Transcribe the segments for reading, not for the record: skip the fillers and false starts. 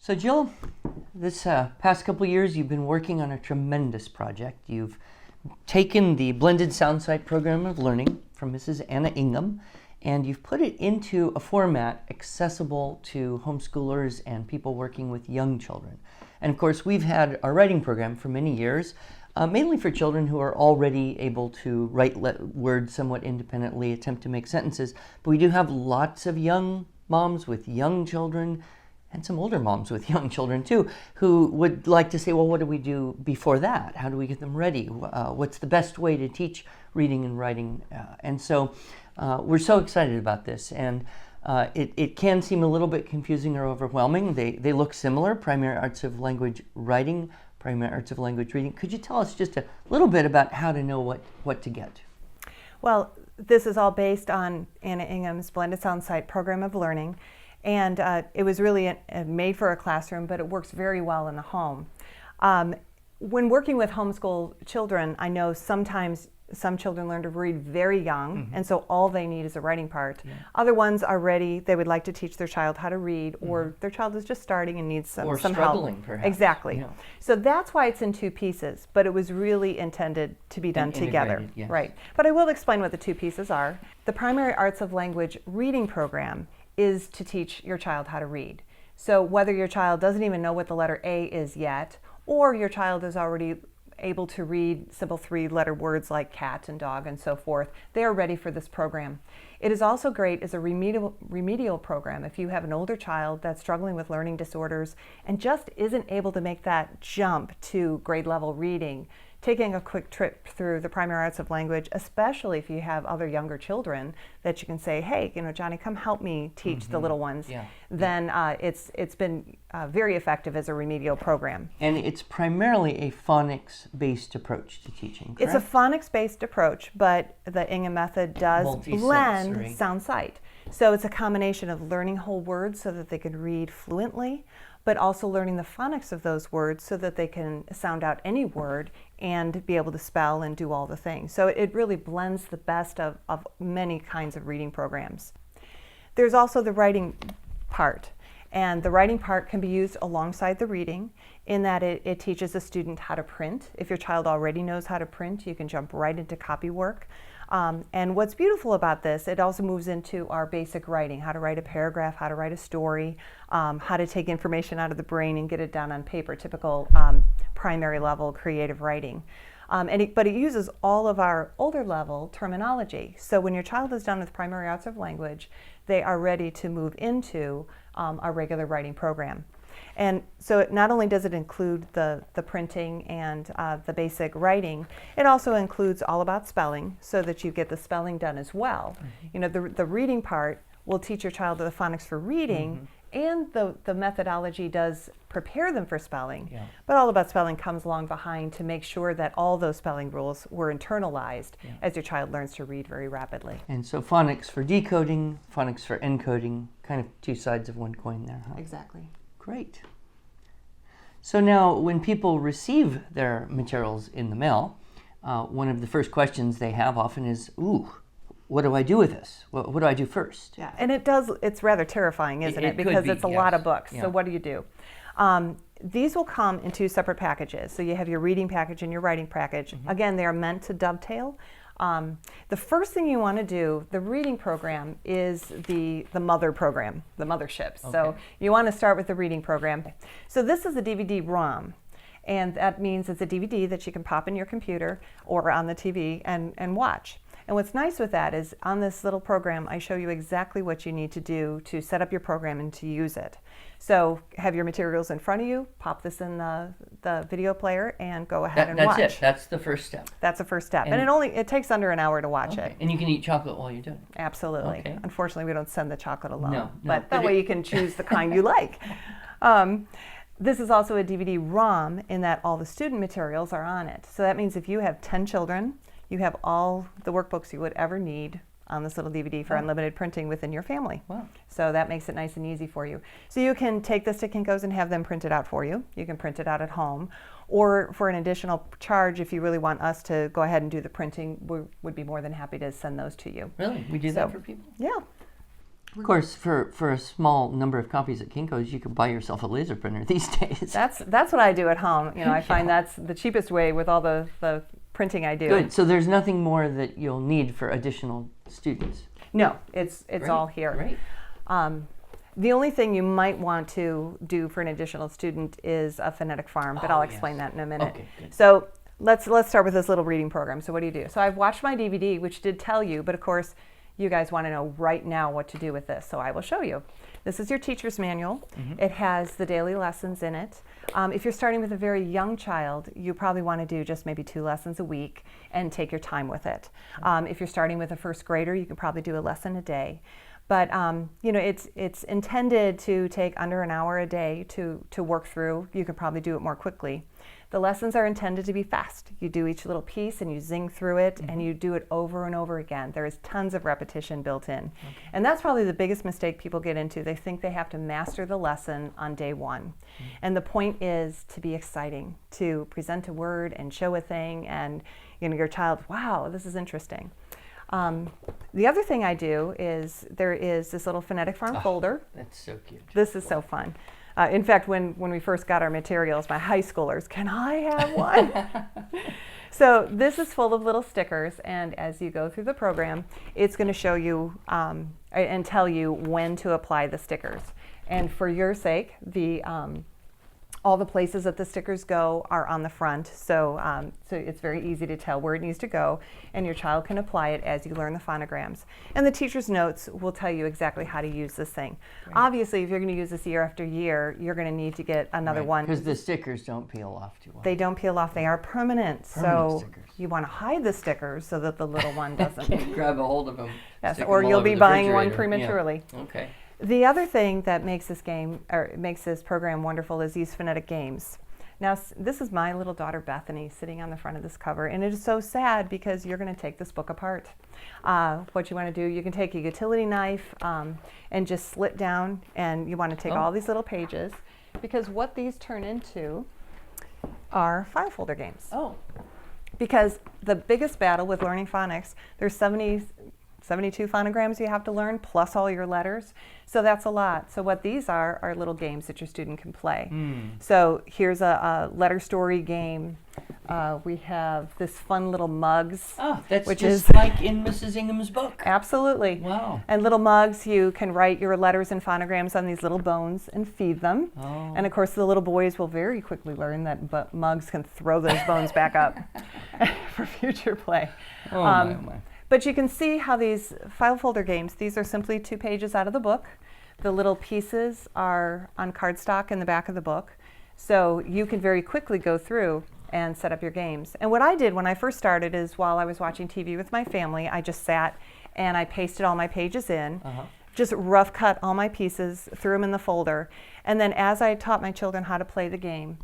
So Jill, this past couple years you've been working on a tremendous project. You've taken the blended sound site program of learning from Mrs. Anna Ingham and you've put it into a format accessible to homeschoolers and people working with young children. And of course we've had our writing program for many years, mainly for children who are already able to write words somewhat independently, attempt to make sentences, but we do have lots of young moms with young children and some older moms with young children too, who would like to say, well, what do we do before that? How do we get them ready? What's the best way to teach reading and writing? And so we're so excited about this. And it can seem a little bit confusing or overwhelming. They look similar, primary arts of language writing, primary arts of language reading. Could you tell us just a little bit about how to know what to get? Well, this is all based on Anna Ingham's Blended Sound Site program of learning. And it was really made for a classroom, but it works very well in the home. When working with homeschool children, I know sometimes some children learn to read very young, and so all they need is a writing part. Yeah. Other ones are ready, they would like to teach their child how to read, or their child is just starting and needs some help. Or struggling, perhaps. Exactly. Yeah. So that's why it's in two pieces, but it was really intended to be done together. Yes. Right. But I will explain what the two pieces are. The Primary Arts of Language reading program is to teach your child how to read. So whether your child doesn't even know what the letter A is yet, or your child is already able to read simple three-letter words like cat and dog and so forth, they are ready for this program. It is also great as a remedial program if you have an older child that's struggling with learning disorders and just isn't able to make that jump to grade level reading. Taking a quick trip through the primary arts of language, especially if you have other younger children that you can say, hey, Johnny, come help me teach the little ones, then it's been very effective as a remedial program. And it's primarily a phonics-based approach to teaching, correct? It's a phonics-based approach, but the Ingham method does blend sound sight. So it's a combination of learning whole words so that they can read fluently, but also learning the phonics of those words so that they can sound out any word and be able to spell and do all the things. So it really blends the best of many kinds of reading programs. There's also the writing part, and the writing part can be used alongside the reading in that it teaches a student how to print. If your child already knows how to print, you can jump right into copy work. And what's beautiful about this, it also moves into our basic writing, how to write a paragraph, how to write a story, how to take information out of the brain and get it down on paper, typical primary level creative writing. But it uses all of our older level terminology. So when your child is done with primary arts of language, they are ready to move into our regular writing program. And so not only does it include the printing and the basic writing, it also includes all about spelling so that you get the spelling done as well. The reading part will teach your child the phonics for reading, and the methodology does prepare them for spelling. But all about spelling comes along behind to make sure that all those spelling rules were internalized as your child learns to read very rapidly. And so phonics for decoding, phonics for encoding, kind of two sides of one coin there, huh? Exactly. Great. So now when people receive their materials in the mail, one of the first questions they have often is, ooh, what do I do with this? What do I do first? Yeah, and it's rather terrifying, isn't it? Because it's a lot of books. So what do you do? These will come in two separate packages. So you have your reading package and your writing package. Again, they are meant to dovetail. The first thing you want to do, the reading program, is the mother program, the mothership. Okay. So you want to start with the reading program. So this is a DVD-ROM. And that means it's a DVD that you can pop in your computer or on the TV and watch. And what's nice with that is on this little program, I show you exactly what you need to do to set up your program and to use it. So have your materials in front of you, pop this in the video player, and go ahead and watch. That's it. That's the first step. That's the first step. And it takes under an hour to watch it. And you can eat chocolate while you're doing it. Absolutely. Okay. Unfortunately, we don't send the chocolate alone. No. But that way you can choose the kind you like. This is also a DVD-ROM in that all the student materials are on it. So that means if you have 10 children, you have all the workbooks you would ever need on this little DVD for unlimited printing within your family. Wow. So that makes it nice and easy for you. So you can take this to Kinko's and have them print it out for you. You can print it out at home. Or for an additional charge, if you really want us to go ahead and do the printing, we would be more than happy to send those to you. Really? We do that for people? Yeah. Of course, for a small number of copies at Kinko's, you could buy yourself a laser printer these days. That's what I do at home. I find that's the cheapest way with all the printing I do. Good. So there's nothing more that you'll need for additional students. No, it's all here. Right. The only thing you might want to do for an additional student is a phonetic farm, but I'll explain that in a minute. Okay, good. So let's start with this little reading program. So what do you do? So I've watched my DVD, which did tell you, but of course, you guys want to know right now what to do with this, so I will show you. This is your teacher's manual. It has the daily lessons in it. If you're starting with a very young child, you probably want to do just maybe 2 lessons a week and take your time with it. If you're starting with a first grader, you can probably do a lesson a day. But it's intended to take under an hour a day to work through. You can probably do it more quickly. The lessons are intended to be fast. You do each little piece and you zing through it and you do it over and over again. There is tons of repetition built in. And that's probably the biggest mistake people get into. They think they have to master the lesson on day 1. And the point is to be exciting, to present a word and show a thing, and your child, wow, this is interesting. The other thing I do is there is this little phonetic farm folder. That's so cute. This is so fun. In fact, when we first got our materials, my high schoolers, can I have one? So this is full of little stickers, and as you go through the program, it's going to show you and tell you when to apply the stickers. And for your sake, all the places that the stickers go are on the front, so it's very easy to tell where it needs to go, and your child can apply it as you learn the phonograms. And the teacher's notes will tell you exactly how to use this thing. Right. Obviously, if you're going to use this year after year, you're going to need to get another one. Because the stickers don't peel off too well. They don't peel off. They are permanent. So stickers. You want to hide the stickers so that the little one doesn't. Grab a hold of them. Yes, or you'll be buying one prematurely. Yeah. Okay. The other thing that makes this program wonderful is these phonetic games. Now, this is my little daughter Bethany sitting on the front of this cover, and it is so sad because you're going to take this book apart. What you want to do, you can take a utility knife and just slit down, and you want to take all these little pages, because what these turn into are file folder games. Oh. Because the biggest battle with learning phonics, there's 72 phonograms you have to learn, plus all your letters. So that's a lot. So what these are little games that your student can play. So here's a letter story game. We have this fun little mugs. Oh, that's which just is like in Mrs. Ingham's book. Absolutely. Wow. And little mugs, you can write your letters and phonograms on these little bones and feed them. Oh. And of course, the little boys will very quickly learn that mugs can throw those bones back up for future play. Oh, my. But you can see how these file folder games, these are simply 2 pages out of the book. The little pieces are on cardstock in the back of the book. So you can very quickly go through and set up your games. And what I did when I first started is while I was watching TV with my family, I just sat and I pasted all my pages in, just rough cut all my pieces, threw them in the folder. And then as I taught my children how to play the game,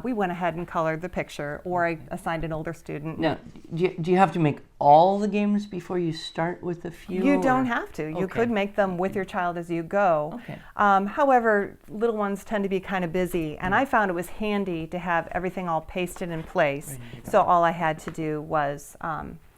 we went ahead and colored the picture, or I assigned an older student. Now, do you have to make all the games before you start with a few? You don't have to. You could make them with your child as you go. Okay. However, little ones tend to be kind of busy, and I found it was handy to have everything all pasted in place. So all I had to do was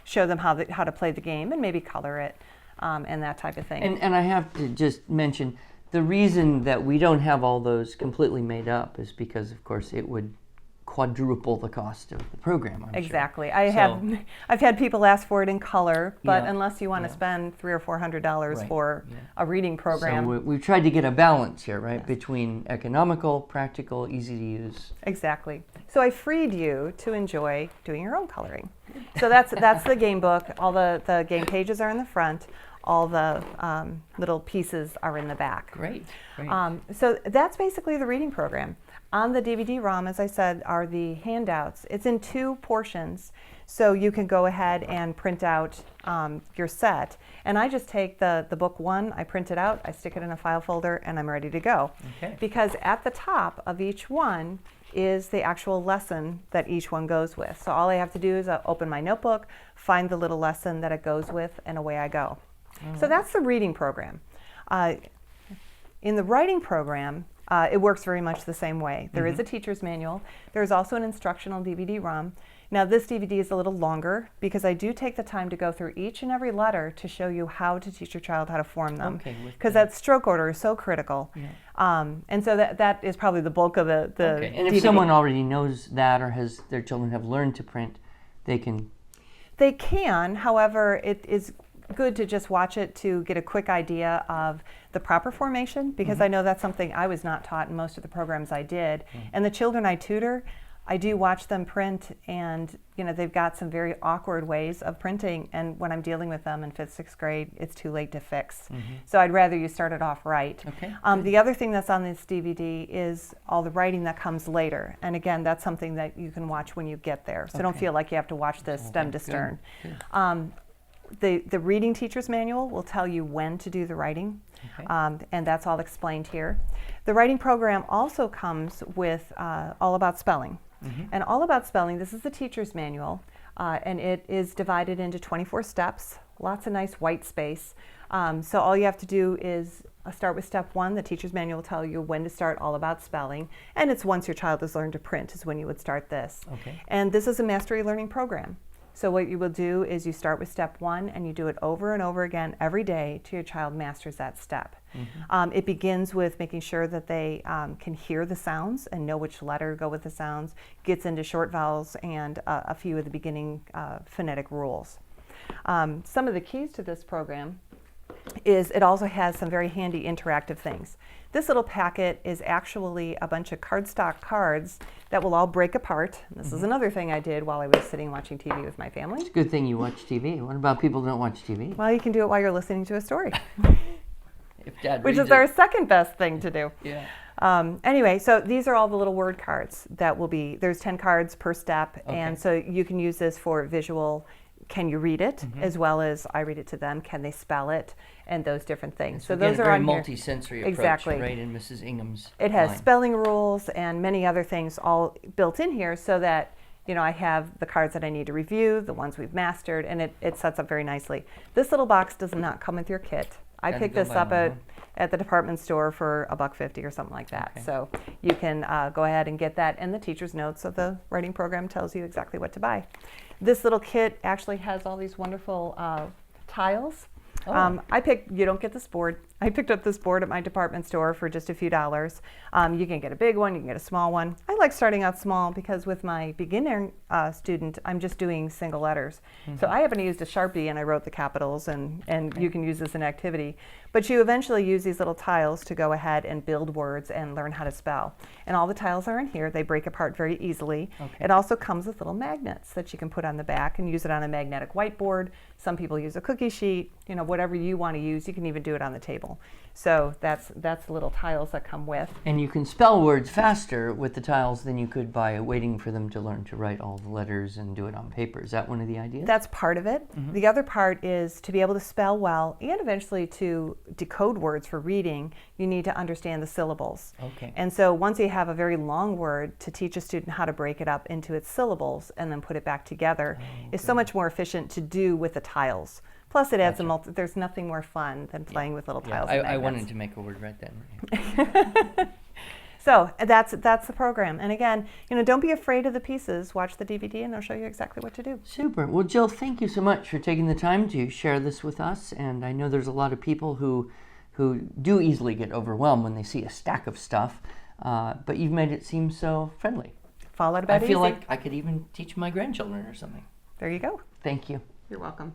show them how to play the game and maybe color it and that type of thing. And I have to just mention, the reason that we don't have all those completely made up is because, of course, it would quadruple the cost of the program. I'm exactly. Sure. I've had people ask for it in color, but unless you want to spend $300 or $400 for a reading program. So we've tried to get a balance here, right, between economical, practical, easy to use. Exactly. So I freed you to enjoy doing your own coloring. So that's the game book. All the game pages are in the front. All the little pieces are in the back. Great. So that's basically the reading program. On the DVD-ROM, as I said, are the handouts. It's in 2 portions, so you can go ahead and print out your set. And I just take the book 1, I print it out, I stick it in a file folder, and I'm ready to go. Okay. Because at the top of each one is the actual lesson that each one goes with. So all I have to do is open my notebook, find the little lesson that it goes with, and away I go. So that's the reading program. In the writing program, it works very much the same way. There is a teacher's manual. There's also an instructional DVD-ROM. Now this DVD is a little longer because I do take the time to go through each and every letter to show you how to teach your child how to form them. Because that stroke order is so critical. Yeah. And so that is probably the bulk of the Okay. And DVD. if someone already knows that or their children have learned to print, they can... They can, however, it is good to just watch it to get a quick idea of the proper formation, because I know that's something I was not taught in most of the programs I did. And the children I tutor, I do watch them print, and they've got some very awkward ways of printing, and when I'm dealing with them in 5th, 6th grade, it's too late to fix. So I'd rather you start it off right. Okay. The other thing that's on this DVD is all the writing that comes later, and again, that's something that you can watch when you get there, so don't feel like you have to watch this stem to stern. Good. The reading teacher's manual will tell you when to do the writing, and that's all explained here. The writing program also comes with All About Spelling. And All About Spelling, this is the teacher's manual, and it is divided into 24 steps, lots of nice white space. So all you have to do is start with step 1. The teacher's manual will tell you when to start All About Spelling, and it's once your child has learned to print is when you would start this. And this is a mastery learning program. So what you will do is you start with step 1 and you do it over and over again every day till your child masters that step. It begins with making sure that they can hear the sounds and know which letter go with the sounds, gets into short vowels and a few of the beginning phonetic rules. Some of the keys to this program is it also has some very handy interactive things. This little packet is actually a bunch of cardstock cards that will all break apart. This is another thing I did while I was sitting watching TV with my family. It's a good thing you watch TV. What about people who don't watch TV? Well, you can do it while you're listening to a story. If Dad which reads is our it. second best thing to do. Yeah. Anyway, so these are all the little word cards that will be, there's 10 cards per step, and so you can use this for visual, can you read it, as well as I read it to them, can they spell it, and those different things. So those are on here. Very multi-sensory approach, right, in Mrs. Ingham's It has line. spelling rules and many other things all built in here so that I have the cards that I need to review, the ones we've mastered, and it sets up very nicely. This little box does not come with your kit. I picked this up at the department store for $1.50 or something like that. So you can go ahead and get that, and the teacher's notes of the writing program tells you exactly what to buy. This little kit actually has all these wonderful tiles. You don't get this board. I picked up this board at my department store for just a few dollars. You can get a big one, you can get a small one. I like starting out small because with my beginner student, I'm just doing single letters. So I happen to use a Sharpie and I wrote the capitals, and you can use this in activity. But you eventually use these little tiles to go ahead and build words and learn how to spell. And all the tiles are in here. They break apart very easily. It also comes with little magnets that you can put on the back and use it on a magnetic whiteboard. Some people use a cookie sheet. Whatever you want to use, you can even do it on the table. So that's the little tiles that come with. And you can spell words faster with the tiles than you could by waiting for them to learn to write all the letters and do it on paper. Is that one of the ideas? That's part of it. The other part is to be able to spell well and eventually to decode words for reading, you need to understand the syllables. And so once you have a very long word, to teach a student how to break it up into its syllables and then put it back together is so much more efficient to do with the tiles. Plus it adds there's nothing more fun than playing with little tiles and I magnets. wanted to make a word right then. So that's the program. And again, don't be afraid of the pieces. Watch the DVD and they'll show you exactly what to do. Super. Well, Jill, thank you so much for taking the time to share this with us. And I know there's a lot of people who do easily get overwhelmed when they see a stack of stuff, but you've made it seem so friendly. Followed about I feel easy. like I could even teach my grandchildren or something. There you go. Thank you. You're welcome.